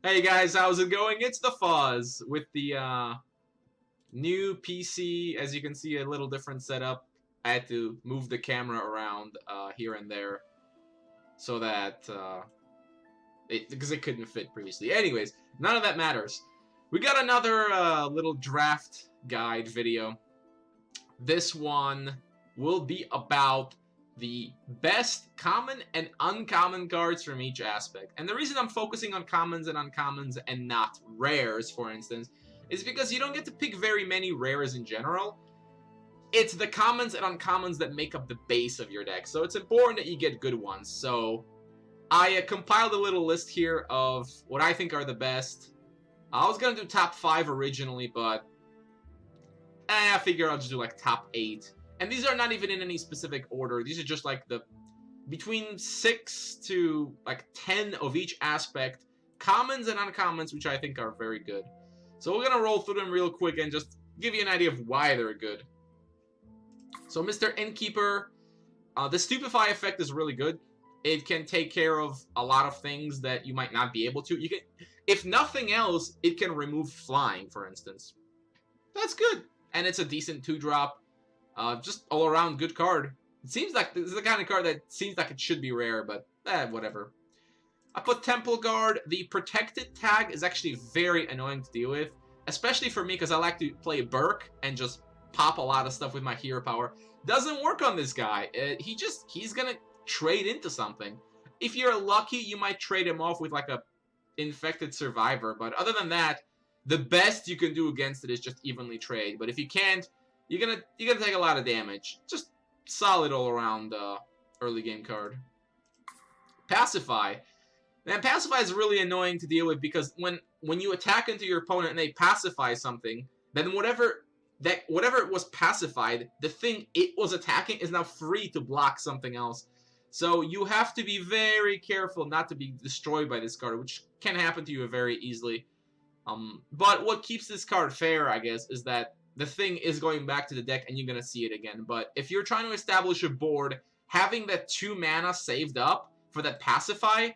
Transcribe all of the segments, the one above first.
Hey guys, how's it going? It's the Fuzz with the new PC. As you can see, a little different setup. I had to move the camera around here and there so that because it couldn't fit previously. Anyways, none of that matters. We got another little draft guide video. This one will be about the best common and uncommon cards from each aspect. And the reason I'm focusing on commons and uncommons and not rares, for instance, is because you don't get to pick very many rares in general. It's the commons and uncommons that make up the base of your deck, so it's important that you get good ones. So I compiled a little list here of what I think are the best. I was going to do top 5 originally, but I figure I'll just do like top 8. And these are not even in any specific order. These are just like the between 6 to like 10 of each aspect, commons and uncommons, which I think are very good. So we're gonna roll through them real quick and just give you an idea of why they're good. So Mr. Innkeeper, the Stupefy effect is really good. It can take care of a lot of things that you might not be able to. You can, if nothing else, it can remove flying, for instance. That's good, and it's a decent 2-drop. Just all-around good card. It seems like this is the kind of card that seems like it should be rare, but whatever. I put Temple Guard. The protected tag is actually very annoying to deal with, especially for me because I like to play Burke and just pop a lot of stuff with my hero power. Doesn't work on this guy. He's gonna trade into something. If you're lucky, you might trade him off with like a infected survivor, but other than that, the best you can do against it is just evenly trade. But if you can't, you're gonna take a lot of damage. Just solid all around early game card. Pacify. Man, Pacify is really annoying to deal with because when you attack into your opponent and they pacify something, then whatever it was pacified, the thing it was attacking is now free to block something else. So you have to be very careful not to be destroyed by this card, which can happen to you very easily. But what keeps this card fair, I guess, is that the thing is going back to the deck and you're going to see it again. But if you're trying to establish a board, having that 2 mana saved up for that Pacify,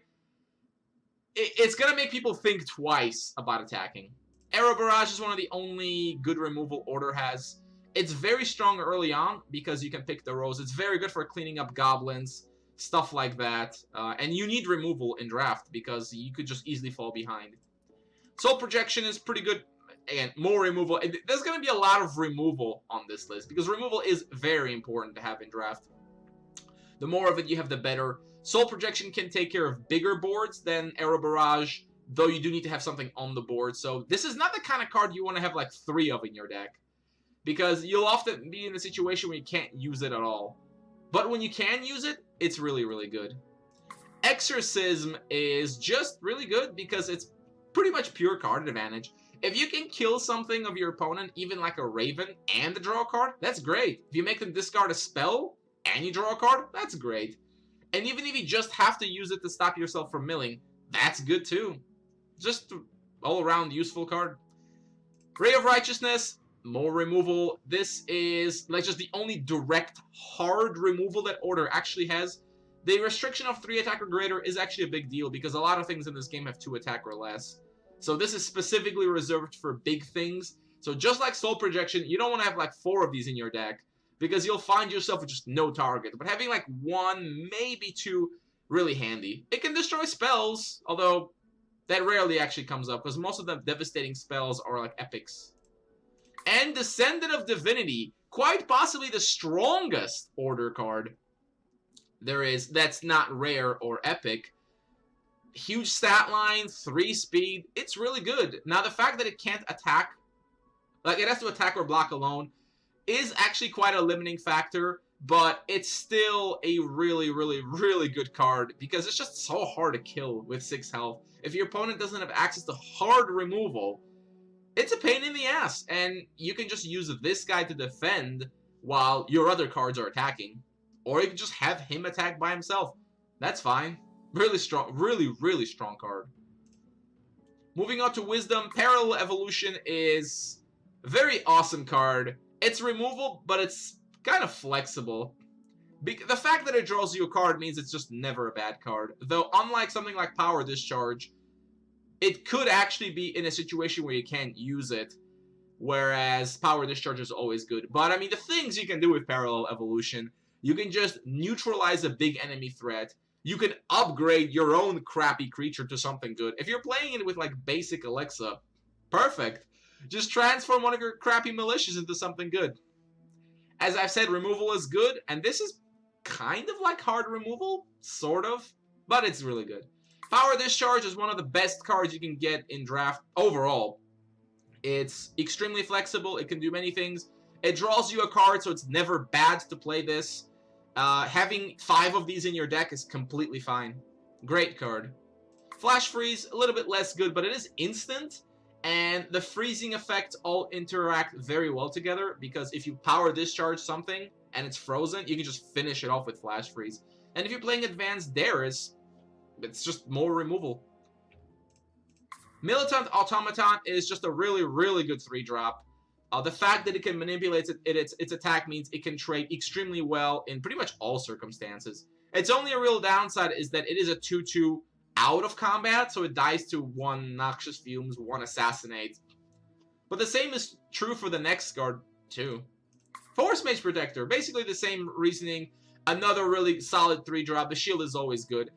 it's going to make people think twice about attacking. Arrow Barrage is one of the only good removal Order has. It's very strong early on because you can pick the rows. It's very good for cleaning up goblins, stuff like that. And you need removal in draft because you could just easily fall behind. Soul Projection is pretty good. Again, more removal. There's going to be a lot of removal on this list because removal is very important to have in draft. The more of it you have, the better. Soul Projection can take care of bigger boards than Arrow Barrage, though you do need to have something on the board. So this is not the kind of card you want to have like 3 of in your deck because you'll often be in a situation where you can't use it at all. But when you can use it, it's really, really good. Exorcism is just really good because it's pretty much pure card advantage. If you can kill something of your opponent, even like a Raven, and draw a card, that's great. If you make them discard a spell, and you draw a card, that's great. And even if you just have to use it to stop yourself from milling, that's good too. Just all-around useful card. Ray of Righteousness, more removal. This is like just the only direct, hard removal that Order actually has. The restriction of 3 attack or greater is actually a big deal because a lot of things in this game have 2 attack or less. So this is specifically reserved for big things. So just like Soul Projection, you don't want to have like 4 of these in your deck because you'll find yourself with just no target. But having like 1, maybe 2, really handy. It can destroy spells, although that rarely actually comes up because most of the devastating spells are like epics. And Descendant of Divinity, quite possibly the strongest Order card there is that's not rare or epic. Huge stat line, 3 speed. It's really good. Now, the fact that it can't attack, like it has to attack or block alone, is actually quite a limiting factor, but it's still a really, really, really good card because it's just so hard to kill with 6 health. If your opponent doesn't have access to hard removal, it's a pain in the ass, and you can just use this guy to defend while your other cards are attacking. Or you can just have him attack by himself. That's fine. Really strong, really, really strong card. Moving on to Wisdom, Parallel Evolution is a very awesome card. It's removal, but it's kind of flexible. The fact that it draws you a card means it's just never a bad card. Though, unlike something like Power Discharge, it could actually be in a situation where you can't use it, whereas Power Discharge is always good. But I mean, the things you can do with Parallel Evolution, you can just neutralize a big enemy threat. You can upgrade your own crappy creature to something good. If you're playing it with like basic Alexa, perfect. Just transform one of your crappy militias into something good. As I've said, removal is good, and this is kind of like hard removal, sort of, but it's really good. Power Discharge is one of the best cards you can get in draft overall. It's extremely flexible, it can do many things. It draws you a card, so it's never bad to play this. Having 5 of these in your deck is completely fine. Great card. Flash Freeze, a little bit less good, but it is instant. And the freezing effects all interact very well together, because if you Power Discharge something and it's frozen, you can just finish it off with Flash Freeze. And if you're playing Advanced Darius, it's just more removal. Militant Automaton is just a really, really good 3-drop. The fact that it can manipulate its attack means it can trade extremely well in pretty much all circumstances. Its only real downside is that it is a 2/2 out of combat, so it dies to 1 Noxious Fumes, 1 Assassinate. But the same is true for the next card, too. Force Mage Protector, basically the same reasoning. Another really solid 3-drop. The shield is always good.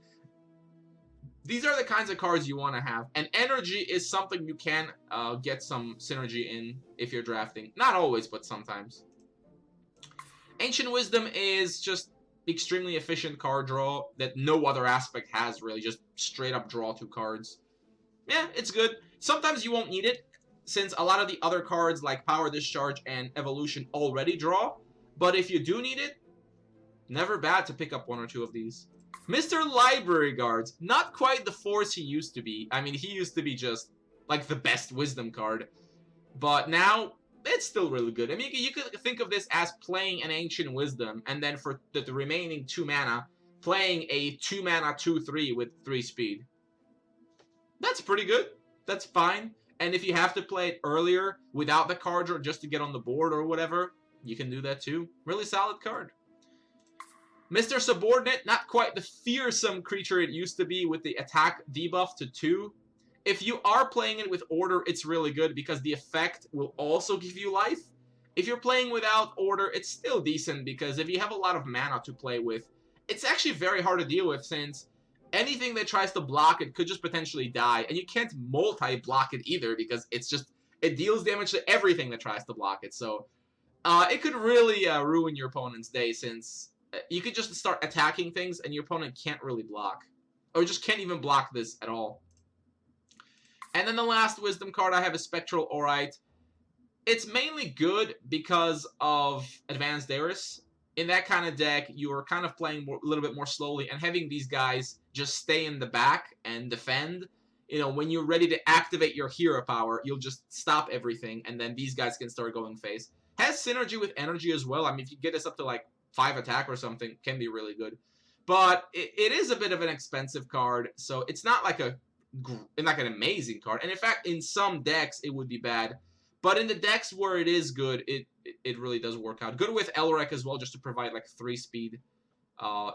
These are the kinds of cards you want to have. And Energy is something you can get some synergy in if you're drafting. Not always, but sometimes. Ancient Wisdom is just extremely efficient card draw that no other aspect has, really. Just straight up draw 2 cards. Yeah, it's good. Sometimes you won't need it, since a lot of the other cards like Power Discharge and Evolution already draw. But if you do need it, never bad to pick up 1 or 2 of these. Mr. Library Guards, not quite the force he used to be. I mean, he used to be just like the best wisdom card. But now, it's still really good. I mean, you could think of this as playing an Ancient Wisdom, and then for the remaining 2 mana, playing a 2 mana 2/3 with 3 speed. That's pretty good. That's fine. And if you have to play it earlier without the card draw just to get on the board or whatever, you can do that too. Really solid card. Mr. Subordinate, not quite the fearsome creature it used to be with the attack debuff to 2. If you are playing it with Order, it's really good because the effect will also give you life. If you're playing without Order, it's still decent because if you have a lot of mana to play with, it's actually very hard to deal with since anything that tries to block it could just potentially die. And you can't multi-block it either because it deals damage to everything that tries to block it. So it could really ruin your opponent's day since you could just start attacking things and your opponent can't really block. Or just can't even block this at all. And then the last Wisdom card I have is Spectral Aurite. It's mainly good because of Advanced Darius. In that kind of deck, you are kind of playing a little bit more slowly and having these guys just stay in the back and defend. You know, when you're ready to activate your hero power, you'll just stop everything and then these guys can start going face. Has synergy with Energy as well. I mean, if you get this up to like 5 attack or something, can be really good. But it is a bit of an expensive card, so it's not like an amazing card. And in fact, in some decks, it would be bad. But in the decks where it is good, it really does work out. Good with Elrek as well, just to provide like 3 speed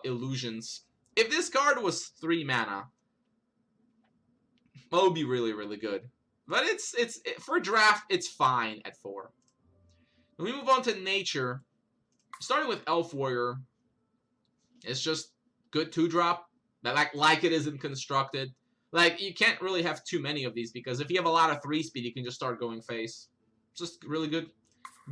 illusions. If this card was 3 mana, well, it would be really, really good. But for draft, it's fine at 4. When we move on to Nature, starting with Elf Warrior, it's just good 2-drop, like it isn't constructed. Like, you can't really have too many of these, because if you have a lot of 3-speed, you can just start going face. It's just really good.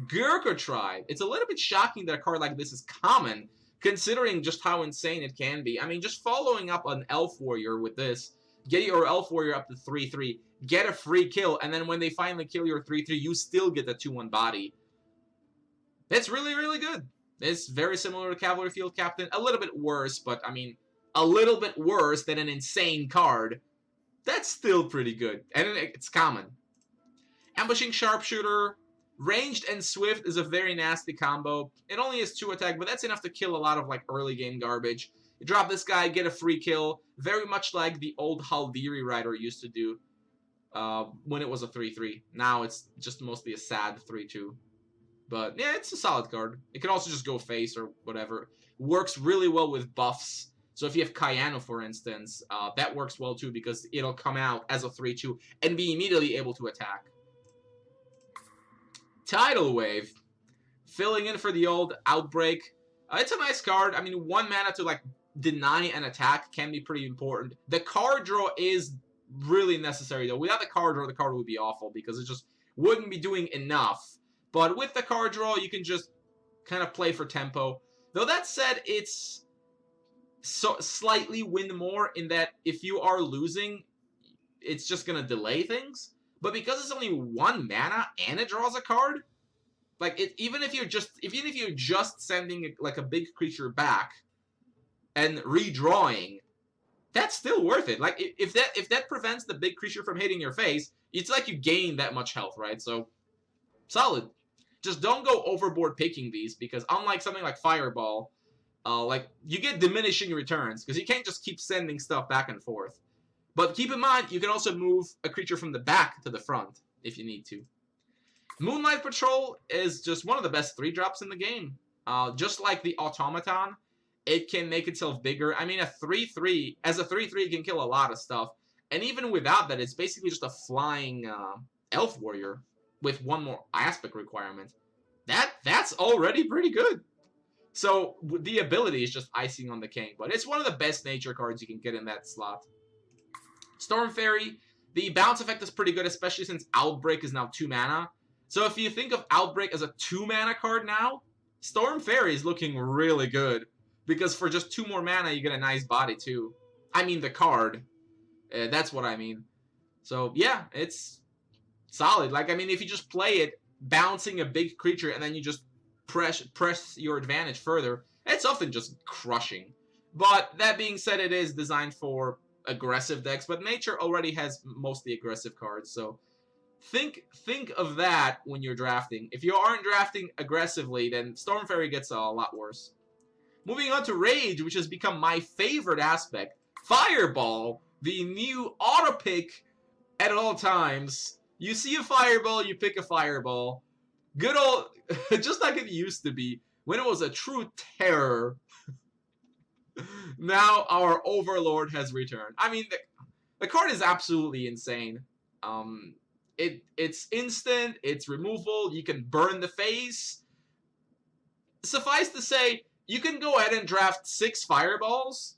Gurkha Tribe. It's a little bit shocking that a card like this is common, considering just how insane it can be. I mean, just following up an Elf Warrior with this, get your Elf Warrior up to 3/3, get a free kill, and then when they finally kill your 3/3, you still get the 2/1 body. That's really, really good. It's very similar to Cavalry Field Captain. A little bit worse, but, I mean, a little bit worse than an insane card. That's still pretty good. And it's common. Ambushing Sharpshooter. Ranged and Swift is a very nasty combo. It only has 2 attack, but that's enough to kill a lot of, like, early game garbage. You drop this guy, get a free kill. Very much like the old Haldiri Rider used to do when it was a 3/3. Now it's just mostly a sad 3/2. But, yeah, it's a solid card. It can also just go face or whatever. Works really well with buffs. So if you have Cayano, for instance, that works well too because it'll come out as a 3-2 and be immediately able to attack. Tidal Wave, filling in for the old Outbreak. It's a nice card. I mean, 1 mana to like deny an attack can be pretty important. The card draw is really necessary though. Without the card draw, the card would be awful because it just wouldn't be doing enough. But with the card draw, you can just kind of play for tempo. Though that said, it's so slightly win more in that if you are losing, it's just gonna delay things. But because it's only 1 mana and it draws a card, like even if you're just sending like a big creature back and redrawing, that's still worth it. Like if that prevents the big creature from hitting your face, it's like you gain that much health, right? So solid. Just don't go overboard picking these because unlike something like Fireball, like you get diminishing returns because you can't just keep sending stuff back and forth. But keep in mind, you can also move a creature from the back to the front if you need to. Moonlight Patrol is just one of the best 3-drops in the game. Just like the Automaton, it can make itself bigger. I mean, a 3-3, as a 3-3, it can kill a lot of stuff. And even without that, it's basically just a flying Elf Warrior with 1 more aspect requirement. That's already pretty good. So the ability is just icing on the cake, but it's one of the best nature cards you can get in that slot. Storm Fairy, the bounce effect is pretty good, especially since Outbreak is now 2 mana. So if you think of Outbreak as a 2 mana card now, Storm Fairy is looking really good. Because for just 2 more mana, you get a nice body too. I mean the card. That's what I mean. So yeah, it's solid. Like, I mean, if you just play it, bouncing a big creature, and then you just press your advantage further, it's often just crushing. But that being said, it is designed for aggressive decks, but nature already has mostly aggressive cards, so think of that when you're drafting. If you aren't drafting aggressively, then Storm Fairy gets a lot worse. Moving on to Rage, which has become my favorite aspect. Fireball, the new auto pick at all times. You see a Fireball, you pick a Fireball. Good old, just like it used to be, when it was a true terror. Now our Overlord has returned. I mean, the card is absolutely insane. It's instant, it's removal, you can burn the face. Suffice to say, you can go ahead and draft 6 Fireballs,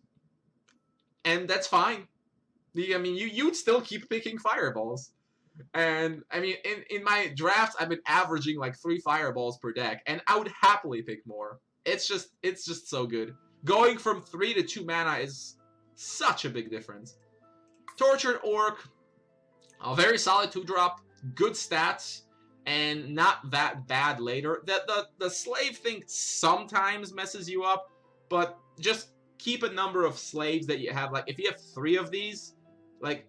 and that's fine. I mean, you'd still keep picking Fireballs. And, I mean, in my drafts, I've been averaging like 3 Fireballs per deck, and I would happily pick more. It's just so good. Going from 3 to 2 mana is such a big difference. Tortured Orc, a very solid 2-drop, good stats, and not that bad later. The slave thing sometimes messes you up, but just keep a number of slaves that you have. Like, if you have 3 of these, like,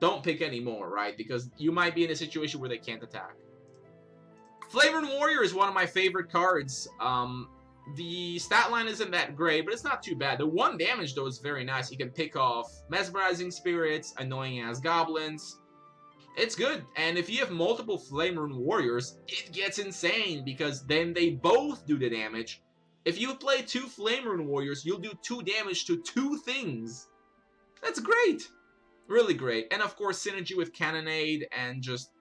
don't pick any more, right? Because you might be in a situation where they can't attack. Flavorn Warrior is one of my favorite cards. The stat line isn't that great, but it's not too bad. The 1 damage, though, is very nice. You can pick off Mesmerizing Spirits, Annoying-ass Goblins. It's good. And if you have multiple Flavorn Warriors, it gets insane, because then they both do the damage. If you play 2 Flavorn Warriors, you'll do 2 damage to 2 things. That's great. Really great. And, of course, synergy with Cannonade, and just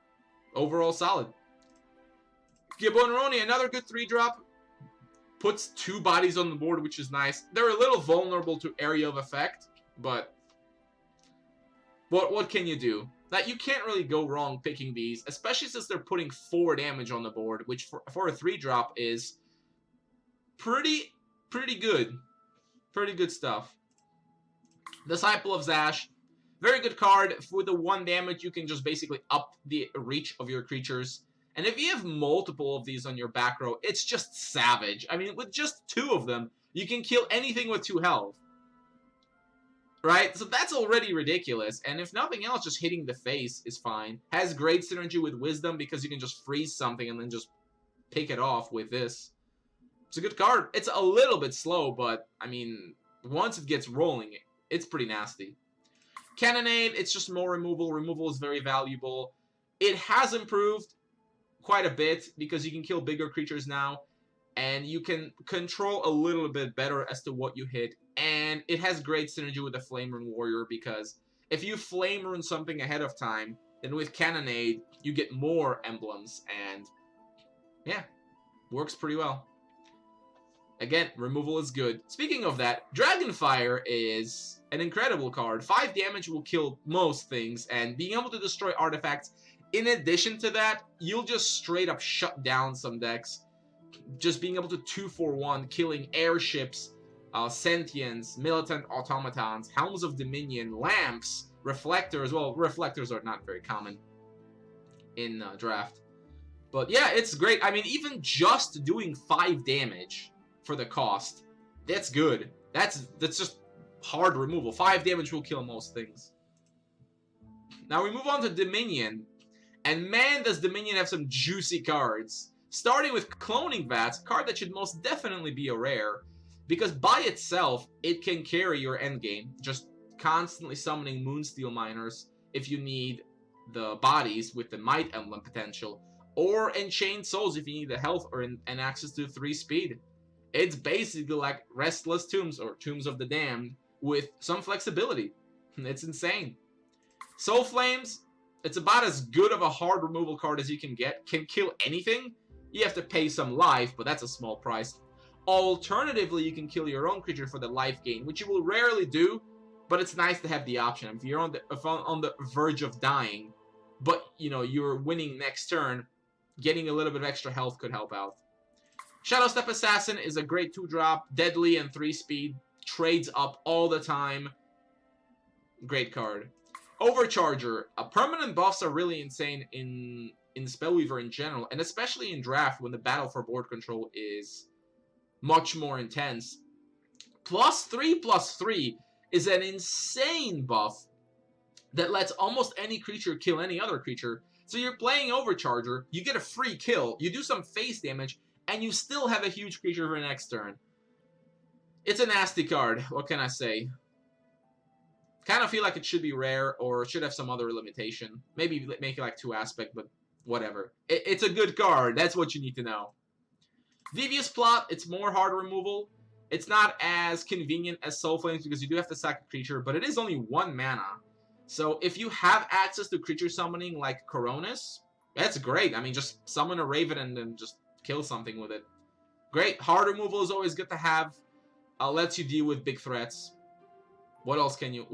overall solid. Gibboneroni, another good 3-drop. Puts 2 bodies on the board, which is nice. They're a little vulnerable to Area of Effect, but what can you do? Like, you can't really go wrong picking these, especially since they're putting 4 damage on the board, which for a 3-drop is pretty good. Pretty good stuff. Disciple of Zash, very good card. With the 1 damage, you can just basically up the reach of your creatures. And if you have multiple of these on your back row, it's just savage. I mean, with just 2 of them, you can kill anything with 2 health. Right? So that's already ridiculous. And if nothing else, just hitting the face is fine. Has great synergy with Wisdom because you can just freeze something and then just pick it off with this. It's a good card. It's a little bit slow, but, I mean, once it gets rolling, it's pretty nasty. Cannonade, it's just more removal. Removal is very valuable. It has improved quite a bit because you can kill bigger creatures now, and you can control a little bit better as to what you hit, and and it has great synergy with the Flame Rune Warrior, because if you Flame Rune something ahead of time, then with Cannonade, you get more emblems, and yeah, works pretty well. Again, removal is good. Speaking of that, Dragonfire is an incredible card. 5 damage will kill most things, and being able to destroy artifacts, in addition to that, you'll just straight up shut down some decks. Just being able to 2-for-1, killing airships, sentients, militant automatons, helms of dominion, lamps, reflectors. Well, reflectors are not very common in draft. But yeah, it's great. I mean, even just doing 5 damage for the cost, that's good. That's just hard removal. 5 damage will kill most things. Now we move on to Dominion. And man, does Dominion have some juicy cards. Starting with Cloning Vats, a card that should most definitely be a rare, because by itself, it can carry your endgame, just constantly summoning Moonsteel Miners if you need the bodies with the Might emblem potential, or Enchained Souls if you need the health or and access to 3 speed. It's basically like Restless Tombs, or Tombs of the Damned, with some flexibility. It's insane. Soul Flames, it's about as good of a hard removal card as you can get. Can kill anything. You have to pay some life, but that's a small price. Alternatively, you can kill your own creature for the life gain, which you will rarely do, but it's nice to have the option. If you're on the verge of dying, but you know you're winning next turn, getting a little bit of extra health could help out. Shadowstep Assassin is a great 2-drop, deadly and 3 speed, trades up all the time. Great card. Overcharger. Permanent buffs are really insane in Spellweaver in general, and especially in draft when the battle for board control is much more intense. +3/+3 is an insane buff that lets almost any creature kill any other creature. So you're playing Overcharger, you get a free kill, you do some face damage, and you still have a huge creature for next turn. It's a nasty card, what can I say? Kind of feel like it should be rare, or should have some other limitation. Maybe make it like 2 aspect, but whatever. It's a good card, that's what you need to know. Devious Plot, it's more hard removal. It's not as convenient as Soul Flames because you do have to sack a creature, but it is only 1 mana. So if you have access to creature summoning like Coronis, that's great. I mean, just summon a Raven and then just kill something with it. Great. Hard removal is always good to have. Lets you deal with big threats. What else can you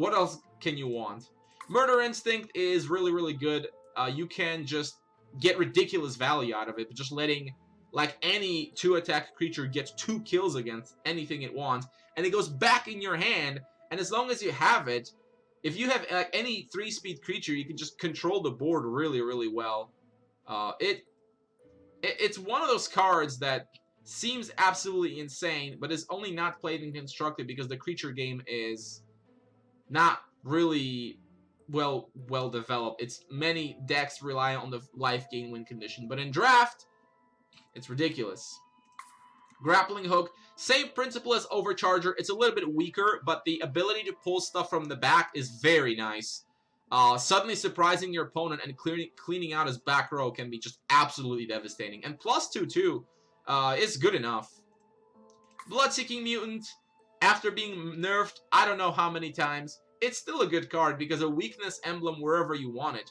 want? Murder Instinct is really, really good. You can just get ridiculous value out of it, but just letting like any 2-attack creature get 2 kills against anything it wants, and it goes back in your hand, and as long as you have it, if you have any 3-speed creature, you can just control the board really, really well. It's one of those cards that seems absolutely insane, but is only not played in Constructed because the creature game is not really well developed. It's many decks rely on the life gain win condition, but in draft, it's ridiculous. Grappling Hook, same principle as Overcharger. It's a little bit weaker, but the ability to pull stuff from the back is very nice. Suddenly surprising your opponent and cleaning out his back row can be just absolutely devastating. And +2 too is good enough. Bloodseeking Mutant, after being nerfed I don't know how many times, it's still a good card because a weakness emblem wherever you want it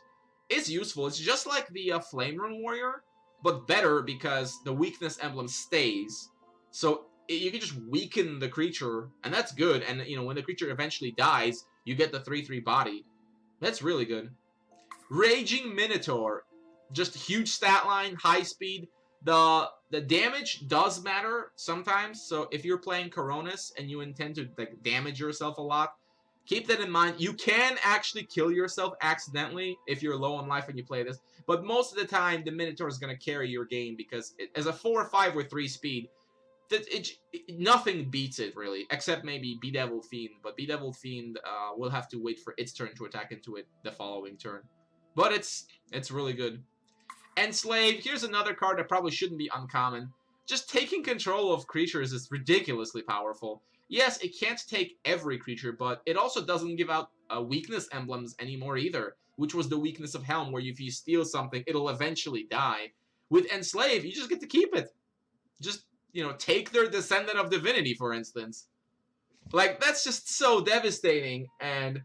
is useful. It's just like the Flame Rune Warrior, but better because the weakness emblem stays. So you can just weaken the creature, and that's good. And you know, when the creature eventually dies, you get the 3/3 body. That's really good. Raging Minotaur, just huge stat line, high speed. The damage does matter sometimes. So if you're playing Coronis and you intend to like damage yourself a lot, keep that in mind. You can actually kill yourself accidentally if you're low on life when you play this. But most of the time, the Minotaur is going to carry your game because as a 4 or 5 or 3 speed, nothing beats it really, except maybe Bedeviled Fiend. But Bedeviled Fiend will have to wait for its turn to attack into it the following turn. But it's really good. Enslaved, here's another card that probably shouldn't be uncommon. Just taking control of creatures is ridiculously powerful. Yes, it can't take every creature, but it also doesn't give out weakness emblems anymore either, which was the weakness of Helm, where if you steal something, it'll eventually die. With Enslave, you just get to keep it. Just, you know, take their Descendant of Divinity, for instance. Like, that's just so devastating, and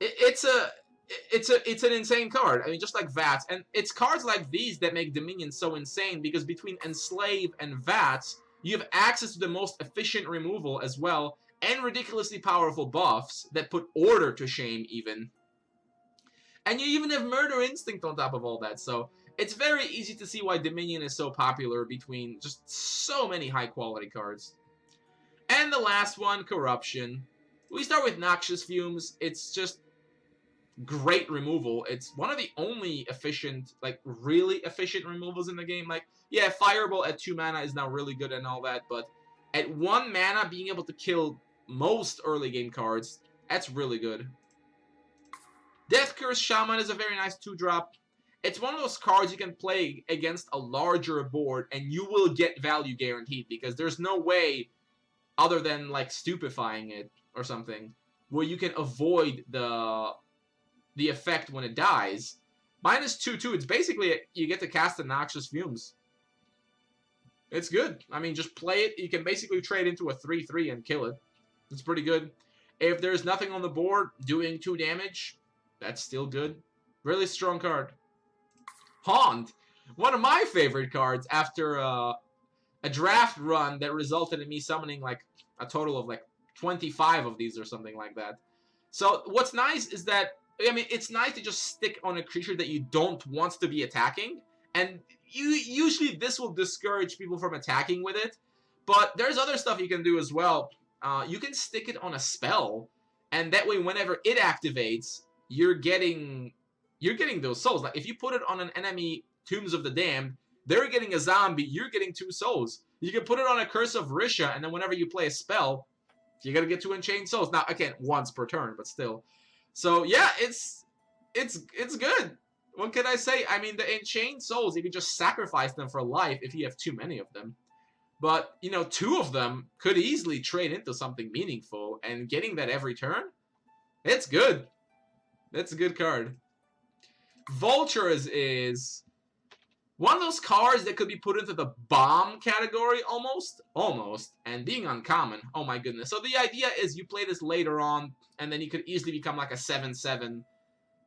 it's an insane card. I mean, just like VATS, and it's cards like these that make Dominion so insane, because between Enslave and VATS, you have access to the most efficient removal as well, and ridiculously powerful buffs that put order to shame even. And you even have Murder Instinct on top of all that, so it's very easy to see why Dominion is so popular between just so many high-quality cards. And the last one, Corruption. We start with Noxious Fumes. It's just great removal. It's one of the only efficient, like, really efficient removals in the game. Like, yeah, Fireball at 2 mana is now really good and all that, but at 1 mana, being able to kill most early game cards, that's really good. Death Curse Shaman is a very nice 2-drop. It's one of those cards you can play against a larger board, and you will get value guaranteed, because there's no way, other than, like, stupefying it or something, where you can avoid the effect when it dies. -2/2, it's basically, you get to cast the Noxious Fumes. It's good. I mean, just play it. You can basically trade into a 3/3 and kill it. It's pretty good. If there's nothing on the board doing 2 damage, that's still good. Really strong card. Haunt. One of my favorite cards after a draft run that resulted in me summoning like a total of like 25 of these or something like that. So what's nice is that, I mean, it's nice to just stick on a creature that you don't want to be attacking, and usually this will discourage people from attacking with it, but there's other stuff you can do as well. You can stick it on a spell, and that way whenever it activates, you're getting those souls. Like, if you put it on an enemy Tombs of the Damned, they're getting a zombie, you're getting 2 souls. You can put it on a Curse of Risha, and then whenever you play a spell, you're gonna get 2 Enchained Souls. Now, again, once per turn, but still. So, yeah, it's good. What can I say? I mean, the Enchained Souls, you can just sacrifice them for life if you have too many of them. But, you know, 2 of them could easily trade into something meaningful, and getting that every turn, it's good. That's a good card. Vultures is one of those cards that could be put into the bomb category almost, and being uncommon, oh my goodness. So the idea is you play this later on, and then you could easily become like a 7/7,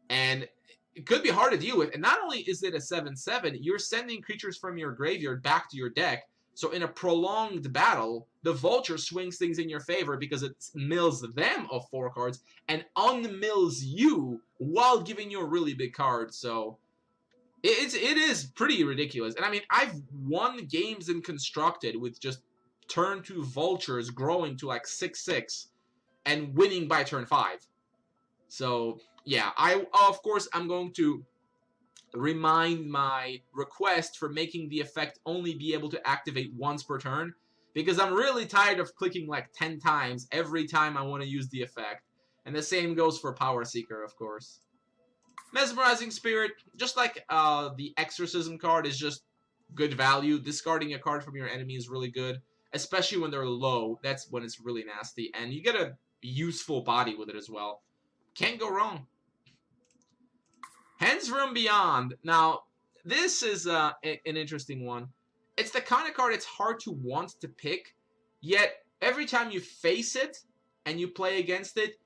and it could be hard to deal with. And not only is it a 7/7, you're sending creatures from your graveyard back to your deck, so in a prolonged battle, the Vulture swings things in your favor because it mills them of 4 cards and unmills you while giving you a really big card. So it is pretty ridiculous. And I mean, I've won games in Constructed with just turn 2 Vultures growing to like 6/6 and winning by turn 5. So yeah, of course I'm going to remind my request for making the effect only be able to activate once per turn, because I'm really tired of clicking like 10 times every time I want to use the effect. And the same goes for Power Seeker, of course. Mesmerizing Spirit, just like the Exorcism card, is just good value. Discarding a card from your enemy is really good, especially when they're low. That's when it's really nasty, and you get a useful body with it as well. Can't go wrong. Hands from Beyond. Now, this is an interesting one. It's the kind of card it's hard to want to pick, yet every time you face it and you play against it,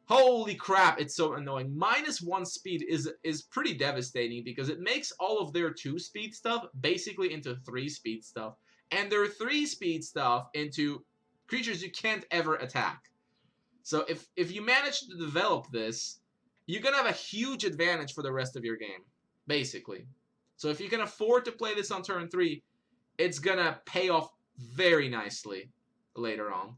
holy crap, it's so annoying. -1 speed is pretty devastating, because it makes all of their 2 speed stuff basically into 3 speed stuff, and their 3 speed stuff into creatures you can't ever attack. So if you manage to develop this, you're going to have a huge advantage for the rest of your game, basically. So if you can afford to play this on turn 3, it's going to pay off very nicely later on.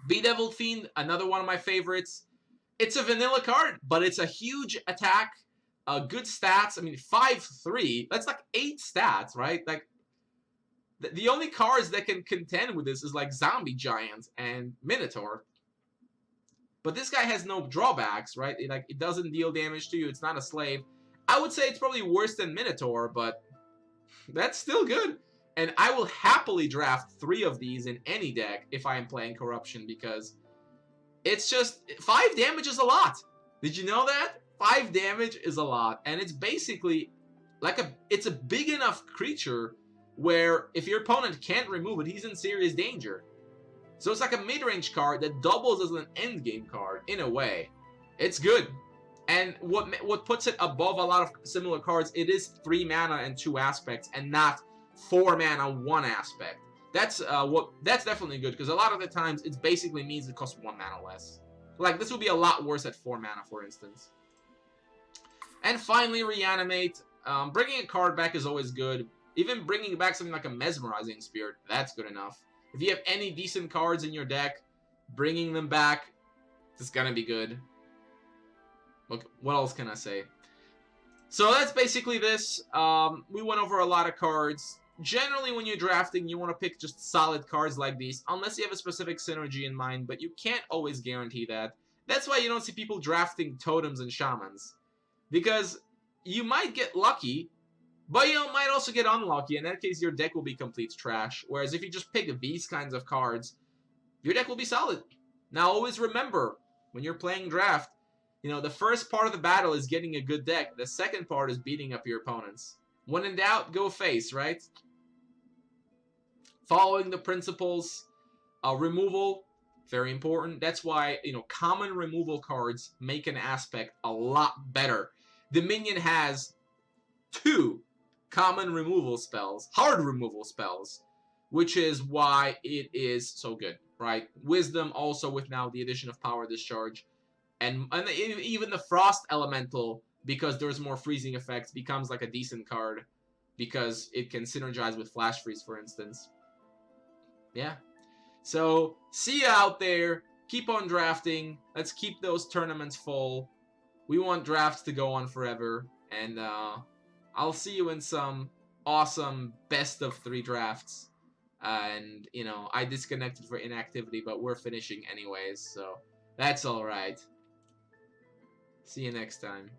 Bedeviled Fiend, another one of my favorites. It's a vanilla card, but it's a huge attack, good stats. I mean, 5/3, that's like 8 stats, right? Like, the only cards that can contend with this is like Zombie Giant and Minotaur. But this guy has no drawbacks, right? It doesn't deal damage to you. It's not a slave. I would say it's probably worse than Minotaur, but that's still good. And I will happily draft 3 of these in any deck if I am playing Corruption, because it's just 5 damage is a lot. Did you know that? 5 damage is a lot, and it's basically like it's a big enough creature where if your opponent can't remove it, he's in serious danger. So it's like a mid-range card that doubles as an endgame card, in a way. It's good. And what puts it above a lot of similar cards, it is 3 mana and 2 aspects, and not 4 mana, 1 aspect. That's definitely good, because a lot of the times it basically means it costs 1 mana less. Like, this would be a lot worse at 4 mana, for instance. And finally, Reanimate. Bringing a card back is always good. Even bringing back something like a Mesmerizing Spirit, that's good enough. If you have any decent cards in your deck, bringing them back is gonna be good. Look, what else can I say? So that's basically this. We went over a lot of cards. Generally, when you're drafting, you want to pick just solid cards like these, unless you have a specific synergy in mind, but you can't always guarantee that. That's why you don't see people drafting Totems and Shamans. Because you might get lucky, but you might also get unlucky. In that case, your deck will be complete trash. Whereas if you just pick these kinds of cards, your deck will be solid. Now, always remember, when you're playing draft, you know, the first part of the battle is getting a good deck. The second part is beating up your opponents. When in doubt, go face, right? Following the principles. Removal, very important. That's why, you know, common removal cards make an aspect a lot better. Dominion has 2 common removal spells, hard removal spells, which is why it is so good, right? Wisdom also with now the addition of Power Discharge. And even the Frost Elemental, because there's more freezing effects, becomes like a decent card because it can synergize with Flash Freeze, for instance. Yeah. So, see you out there. Keep on drafting. Let's keep those tournaments full. We want drafts to go on forever. And I'll see you in some awesome best of 3 drafts. And, you know, I disconnected for inactivity, but we're finishing anyways, so that's alright. See you next time.